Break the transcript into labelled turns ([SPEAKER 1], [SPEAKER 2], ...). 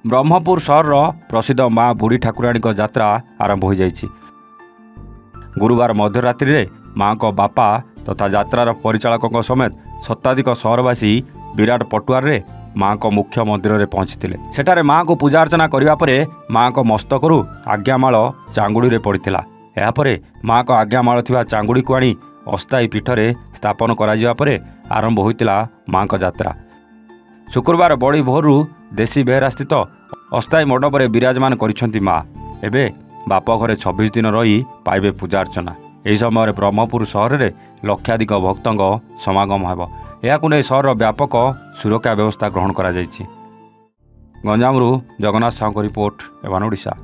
[SPEAKER 1] ब्रह्मपुर सहर प्रसिद्ध माँ बुढ़ी ठाकुराणी यात्रा आरंभ हो जाइछि। गुरुवार मध्यरात्रि माँ को बापा तथा यात्रार परिचालकों समेत शताधिक सहरवासी विराट पटुआर रे माँ को मुख्य मंदिर में पहुंची। सेठारे माँ को पूजा अर्चना करने पर माँ को मस्तकरू आज्ञामाल चांगुड़ी रे पड़ता। यापर माँ को आज्ञामाल थिबा चांगुड़ी को आनी अस्थायी पीठ में स्थापन कर आरंभ होता माँ को यात्रा। शुक्रवार बड़ी भोरु देशी बेहरा स्थित अस्थायी मंडप में विराजमान करिसेंती माँ। एबे बाप घरे 26 दिन रही पाइबे पूजा अर्चना। यह समय ब्रह्मपुर सहर में लक्षाधिक भक्तों समागम होब। यह नहीं सहर व्यापक सुरक्षा व्यवस्था ग्रहण करा जायछि। गंजामरू जगन्नाथ साहू रिपोर्ट, एवान ओडिशा।